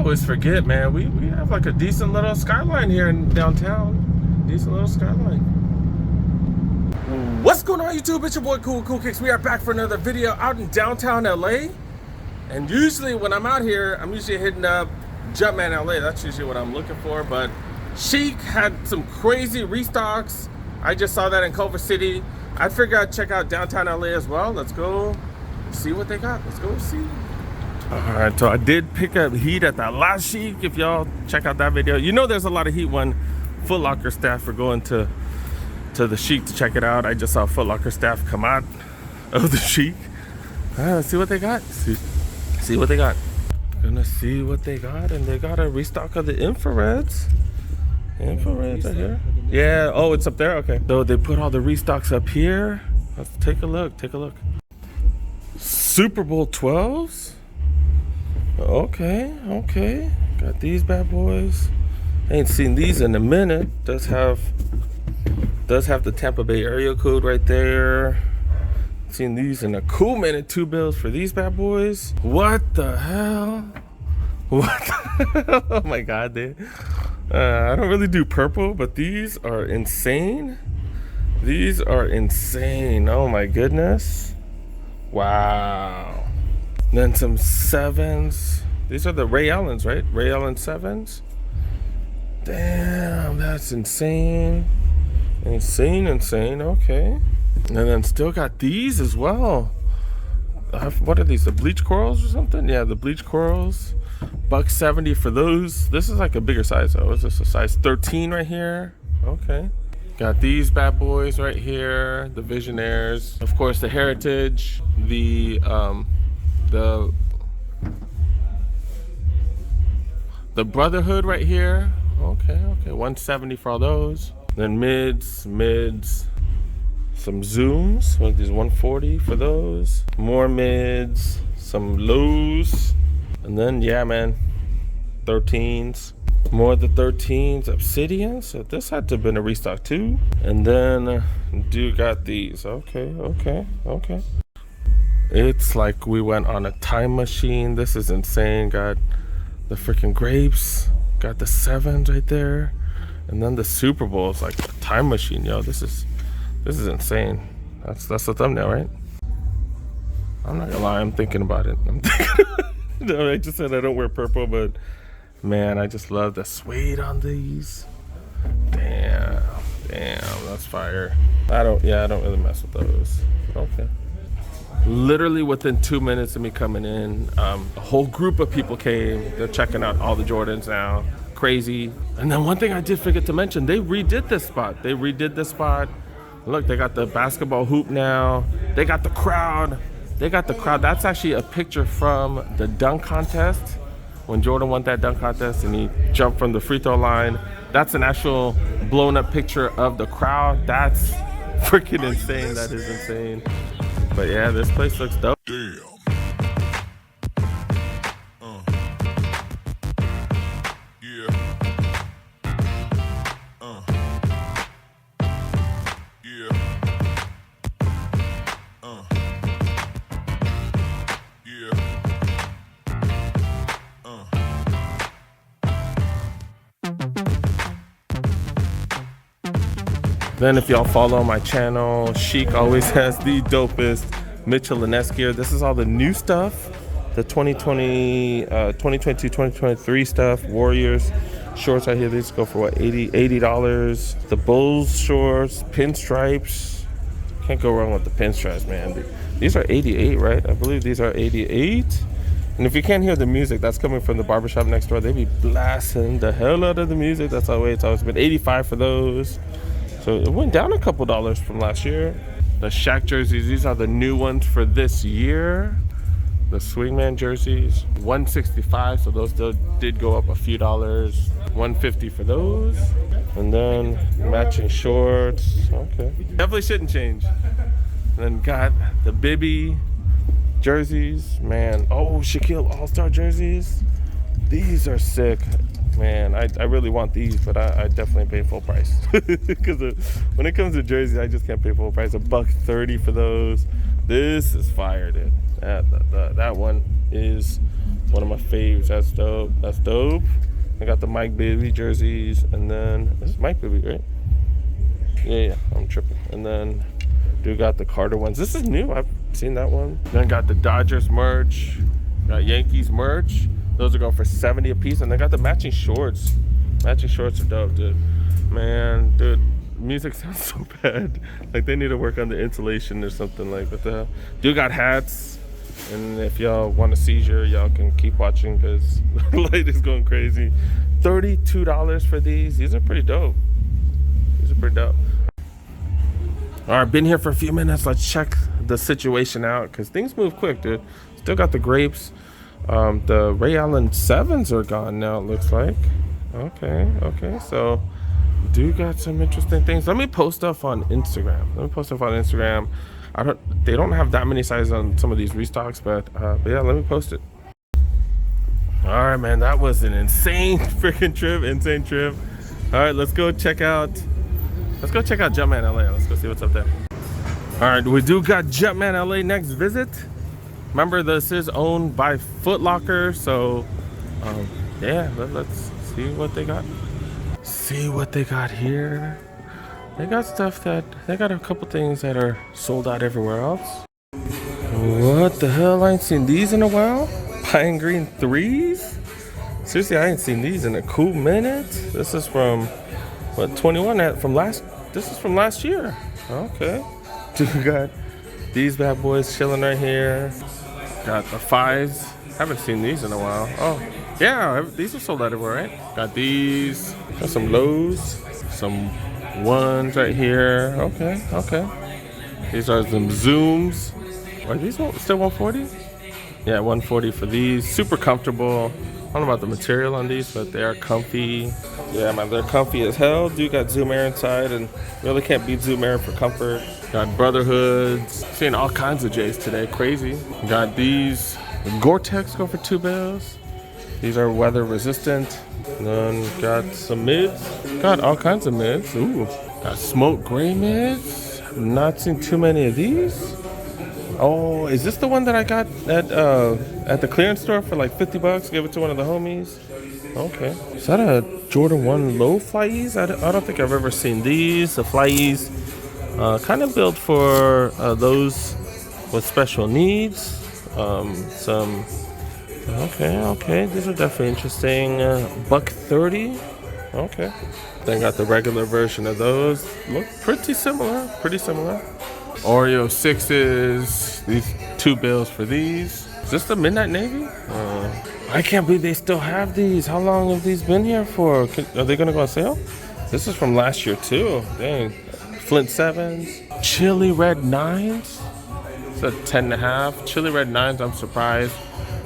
always forget, man. We have like a decent little skyline here in downtown. Decent little skyline. What's going on, YouTube? It's your boy Cool Kicks. We are back for another video out in downtown LA. And usually when I'm out here, I'm usually hitting up Jumpman LA. That's usually what I'm looking for. But Sheik had some crazy restocks. I just saw that in Culver City. I figured I'd check out downtown LA as well. Let's go see what they got. Let's go see. Alright, so I did pick up heat at that last Sheik. If y'all check out that video, you know there's a lot of heat when Foot Locker staff are going to the Sheik to check it out. I just saw Foot Locker staff come out of the Sheik. Let's see what they got. See what they got. Gonna see what they got, and they got a restock of the infrareds. Infrareds are here. Yeah. Oh, it's up there. Okay. So they put all the restocks up here. Let's take a look. Take a look. Super Bowl 12s. Okay. Okay. Got these bad boys. Ain't seen these in a minute. Does have the Tampa Bay area code right there. Seen these in a cool minute. 2 bills for these bad boys. What the hell? What? Oh my god, dude. I don't really do purple, but these are insane. These are insane. Oh my goodness. Wow. Then some 7s. These are the Ray Allens, right? Ray Allen 7s. Damn, that's insane. Insane. Okay. And then still got these as well. What are these? The bleach corals or something? Yeah, the bleach corals. $170 for those. This is like a bigger size though. Is this a size 13 right here? Okay. Got these bad boys right here. The Visionaires. Of course, the Heritage. The Brotherhood right here. Okay. $170 for all those. Then mids. Some zooms. What are these? $140 for those. More mids. Some lows. And then, yeah, man, 13s. More of the 13s. Obsidians. So this had to have been a restock too. And then, dude got these. Okay. It's like we went on a time machine. This is insane. Got the freaking grapes. Got the 7s right there. And then the Super Bowl is like a time machine, yo. This is insane. That's the thumbnail, right? I'm not gonna lie, I'm thinking about it. No, I just said I don't wear purple, but man, I just love the suede on these. Damn, that's fire. I don't really mess with those. Okay. Literally within 2 minutes of me coming in, a whole group of people came. They're checking out all the Jordans now. Crazy. And then one thing I did forget to mention, they redid this spot. Look, they got the basketball hoop now. They got the crowd. That's actually a picture from the dunk contest. When Jordan won that dunk contest and he jumped from the free throw line. That's an actual blown up picture of the crowd. That's freaking insane. That is insane. But yeah, this place looks dope. Damn. Then if y'all follow my channel, Sheik always has the dopest Mitchell and S gear. This is all the new stuff, the 2022, 2023 stuff. Warriors shorts right here. These go for what, $80. The Bulls shorts, pinstripes. Can't go wrong with the pinstripes, man. These are 88, right? I believe these are 88. And if you can't hear the music, that's coming from the barbershop next door. They be blasting the hell out of the music. That's the way it's always been. 85 for those. So it went down a couple dollars from last year. The Shaq jerseys, these are the new ones for this year. The Swingman jerseys, $165, so those still did go up a few dollars. $150 for those. And then matching shorts. Okay. Definitely shouldn't change. And then got the Bibby jerseys. Man, oh, Shaquille All-Star jerseys. These are sick. Man, I really want these, but I definitely pay full price. Because when it comes to jerseys, I just can't pay full price. $130 for those. This is fire, dude. That one is one of my faves. That's dope. That's dope. I got the Mike Bibby jerseys, and then this is Mike Bibby, right? Yeah, I'm tripping. And then dude got the Carter ones. This is new. I've seen that one. Then got the Dodgers merch. Got Yankees merch. Those are going for 70 a piece. And then got the matching shorts. Matching shorts are dope, dude. Man, dude, music sounds so bad. Like they need to work on the insulation or something. Like what the hell. Dude got hats. And if y'all want a seizure, y'all can keep watching because the light is going crazy. $32 for these. These are pretty dope. These are pretty dope. All right, been here for a few minutes. Let's check the situation out because things move quick, dude. Still got the grapes. The Ray Allen 7s are gone now, it looks like. Okay. So, do got some interesting things. Let me post stuff on Instagram. They don't have that many sizes on some of these restocks, but yeah, let me post it. All right, man, that was an insane freaking trip. All right, let's go check out Jumpman LA. Let's go see what's up there. All right, we do got Jumpman LA next visit. Remember, this is owned by Foot Locker, so yeah, let's see what they got. See what they got here. They got they got a couple things that are sold out everywhere else. What the hell? I ain't seen these in a while. Pine Green 3s? Seriously, I ain't seen these in a cool minute. This is from, what, 21? This is from last year. Okay. Dude, got these bad boys chilling right here. Got the 5s. Haven't seen these in a while. Oh, yeah, these are sold out everywhere, right? Got these. Got some lows. Some ones right here. Okay. These are some zooms. Are these still 140? Yeah, 140 for these. Super comfortable. I don't know about the material on these, but they are comfy. Yeah, man, they're comfy as hell. Dude got Zoom Air inside, and really can't beat Zoom Air for comfort. Got Brotherhoods. Seeing all kinds of J's today. Crazy. Got these. Gore-Tex go for $2. These are weather resistant. And then got some mids. Got all kinds of mids. Ooh. Got smoke gray mids. I've not seen too many of these. Oh, is this the one that I got at the clearance store for like $50? Gave it to one of the homies. Okay. Is that a Jordan 1 low Flyees? I don't think I've ever seen these. The Flyees kind of built for those with special needs. Okay. These are definitely interesting. $130. Okay. Then got the regular version of those. Look pretty similar. Oreo 6s. These $2 for these. Is this the Midnight Navy? I can't believe they still have these. How long have these been here for? Are they gonna go on sale? This is from last year too. Dang. Flint 7s. Chili Red 9s. It's a 10.5. Chili Red 9s, I'm surprised.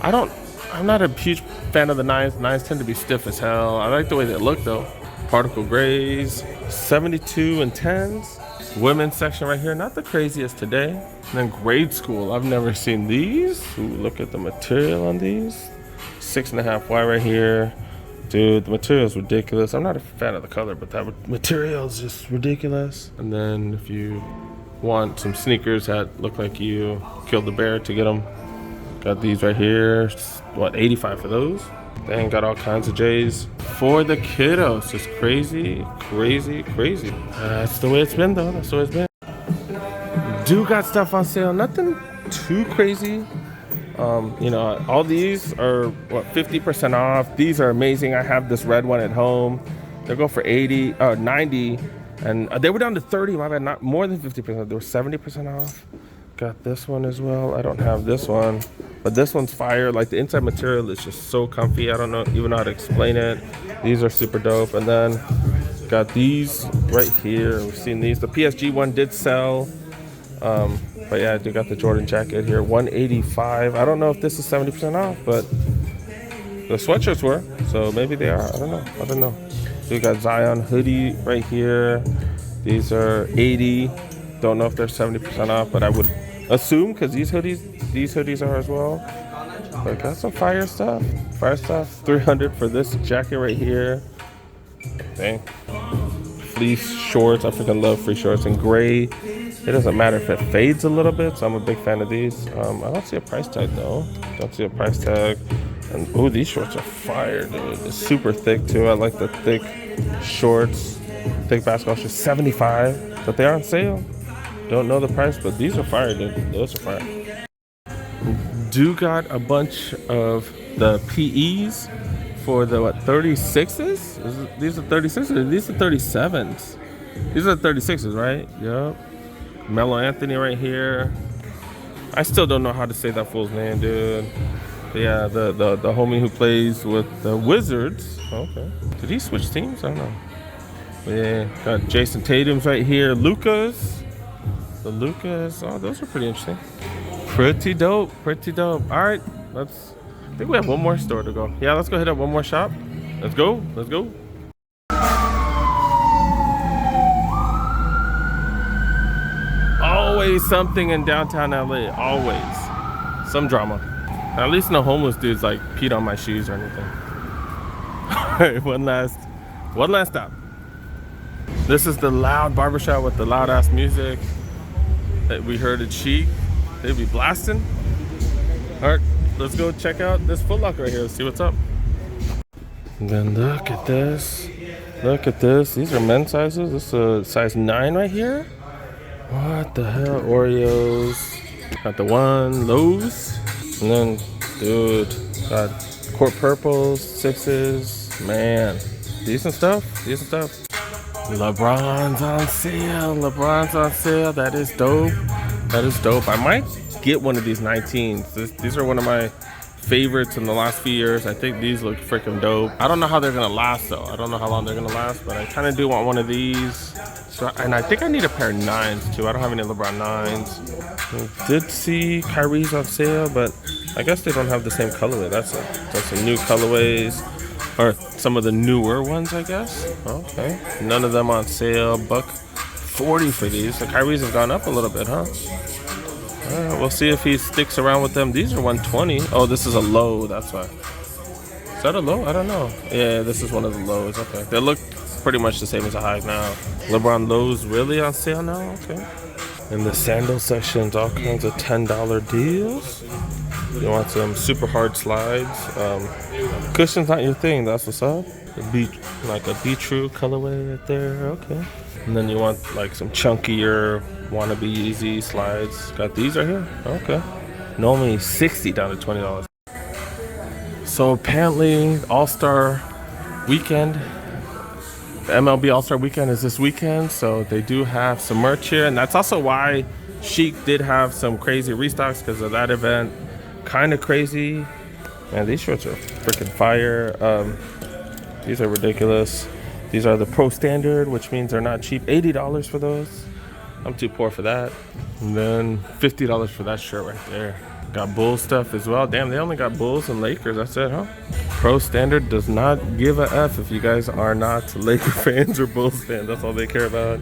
I'm not a huge fan of the 9s. 9s tend to be stiff as hell. I like the way they look though. Particle grays. 72 and 10s. Women's section right here. Not the craziest today. And then grade school. I've never seen these. Ooh, look at the material on these. 6.5Y right here. Dude, the material is ridiculous. I'm not a fan of the color, but that material is just ridiculous. And then if you want some sneakers that look like you killed the bear to get them, got these right here. What, 85 for those? Dang, got all kinds of J's for the kiddos. Just crazy. That's the way it's been though. Do got stuff on sale. Nothing too crazy. All these are 50% off. These are amazing. I have this red one at home. They go for 90, and they were down to 30. My bad, not more than 50%. They were 70% off. Got this one as well. I don't have this one, but this one's fire. Like the inside material is just so comfy. I don't even know how to explain it. These are super dope. And then got these right here. We've seen these. The PSG one did sell. But yeah, I do got the Jordan jacket here, $185. I don't know if this is 70% off, but the sweatshirts were, so maybe they are. I don't know. So we got Zion hoodie right here. These are $80. Don't know if they're 70% off, but I would assume because these hoodies are as well. But got some fire stuff. $300 for this jacket right here. Dang. Fleece shorts. I freaking love free shorts in gray. It doesn't matter if it fades a little bit, so I'm a big fan of these. I don't see a price tag though. And oh, these shorts are fire, dude. It's super thick too. I like the thick shorts, thick basketball shorts. 75, but they are on sale. Don't know the price, but these are fire, dude. Those are fire. Do got a bunch of the PEs for the what, 36s? These are 36s or these are 37s? These are 36s, right? Yep. Melo Anthony right here. I still don't know how to say that fool's name, dude. But yeah, the homie who plays with the Wizards. Okay. Did he switch teams? I don't know. But yeah, got Jason Tatum's right here. Luka's. The Luka's. Oh, those are pretty interesting. Pretty dope. Pretty dope. All right. I think we have one more store to go. Yeah, let's go hit up one more shop. Let's go. Let's go. Always something in downtown LA. Always. Some drama. At least no homeless dudes like peed on my shoes or anything. Alright, one last stop. This is the loud barbershop with the loud ass music that we heard at Sheik. They be blasting. Alright, let's go check out this Foot Locker right here. Let's see what's up. And then look at this. Look at this. These are men's sizes. This is a size 9 right here. What the hell? Oreos. Got the one. Lowe's. And then, dude, got court purples, 6s, man, decent stuff, decent stuff. LeBron's on sale, LeBron's on sale, that is dope, that is dope. I might get one of these 19s. These are one of my favorites in the last few years. I think these look freaking dope. I don't know how they're gonna last though. I don't know how long they're gonna last, but I kind of do want one of these. So, and I think I need a pair of 9s too. I don't have any LeBron 9s. I did see Kyrie's on sale, but I guess they don't have the same colorway. That's some new colorways, or some of the newer ones, I guess. Okay, none of them on sale. $140 for these. The Kyrie's have gone up a little bit, huh? We'll see if he sticks around with them. These are $120. Oh, this is a low. That's why. Is that a low? I don't know. Yeah, this is one of the lows. Okay, they look pretty much the same as a high now. LeBron lows really on sale now. Okay. In the sandal sections, all kinds of $10 deals. You want some super hard slides. Cushion's not your thing, that's what's up. Like a Be True colorway right there, okay. And then you want like some chunkier wannabe Yeezy slides. Got these right here, okay. Normally $60 down to $20. So apparently All-Star Weekend, the MLB All-Star Weekend is this weekend, so they do have some merch here, and that's also why Sheik did have some crazy restocks because of that event. Kind of crazy. Man, these shorts are freaking fire. These are ridiculous. These are the Pro Standard, which means they're not cheap. $80 for those. I'm too poor for that. And then $50 for that shirt right there. Got Bulls stuff as well. Damn, they only got Bulls and Lakers. That's it, huh? Pro Standard does not give a F if you guys are not Laker fans or Bulls fans. That's all they care about.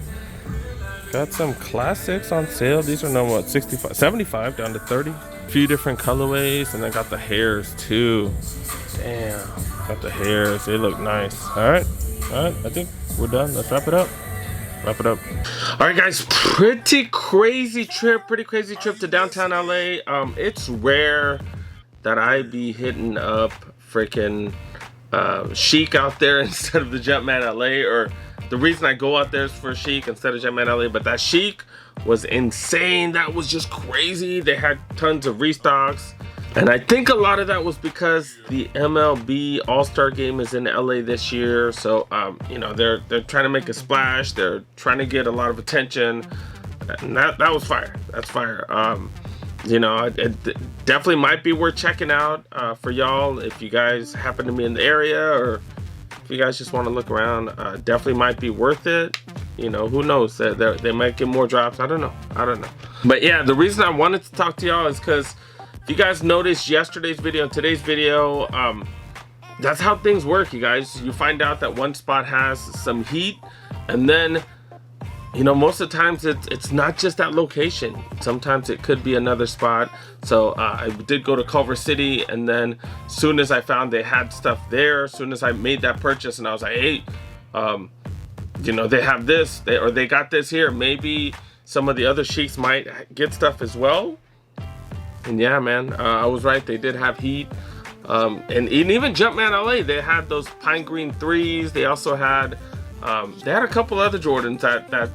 Got some classics on sale. These are what, 65, 75 down to 30. A few different colorways, and then got the hairs too. Damn, got the hairs. They look nice. All right. I think we're done. Let's wrap it up. All right, guys. Pretty crazy trip to downtown LA. It's rare that I be hitting up freaking Sheik out there instead of the Jumpman LA, or the reason I go out there is for Sheik instead of Jumpman LA. But that Sheik was insane. That was just crazy. They had tons of restocks, and I think a lot of that was because the MLB All-Star Game is in LA this year. So you know, they're trying to make a splash. They're trying to get a lot of attention, and that was fire. That's fire. You know, it definitely might be worth checking out for y'all if you guys happen to be in the area, or if you guys just want to look around. Definitely might be worth it. You know, who knows? They might get more drops. I don't know. But yeah, the reason I wanted to talk to y'all is because if you guys noticed yesterday's video and today's video, that's how things work, you guys. You find out that one spot has some heat, and then, you know, most of the times it's not just that location. Sometimes it could be another spot. So I did go to Culver City, and then as soon as I found they had stuff there, as soon as I made that purchase, and I was like, hey, you know, they have this, they got this here. Maybe some of the other Sheikhs might get stuff as well. And yeah, man, I was right. They did have heat. And even Jumpman LA, they had those pine green 3s. They also had a couple other Jordans that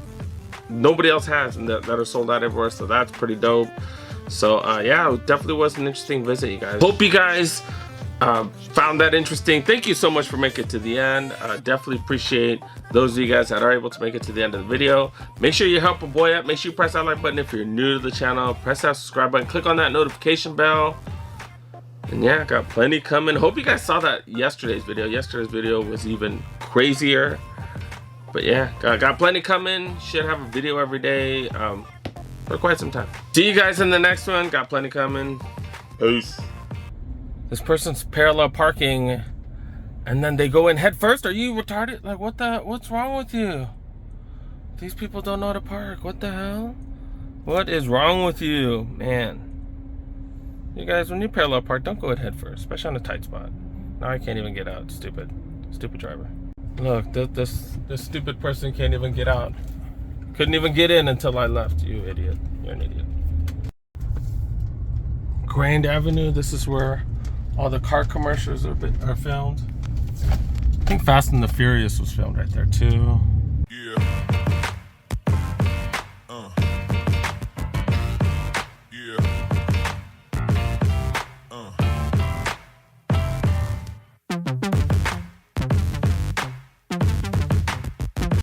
nobody else has and that are sold out everywhere. So that's pretty dope. So yeah, it definitely was an interesting visit, you guys. Hope you guys found that interesting. Thank you so much for making it to the end. Definitely appreciate those of you guys that are able to make it to the end of the video. Make sure you help a boy out. Make sure you press that like button if you're new to the channel. Press that subscribe button. Click on that notification bell. And yeah, got plenty coming. Hope you guys saw that yesterday's video. Yesterday's video was even crazier. But yeah, got plenty coming. Should have a video every day for quite some time. See you guys in the next one. Got plenty coming. Peace. This person's parallel parking and then they go in head first. Are you retarded? Like what's wrong with you? These people don't know how to park. What the hell? What is wrong with you, man? You guys, when you parallel park, don't go in head first, especially on a tight spot. Now I can't even get out. Stupid driver. Look, this stupid person can't even get out. Couldn't even get in until I left. You idiot. You're an idiot. Grand Avenue. This is where all the car commercials are filmed. I think Fast and the Furious was filmed right there too.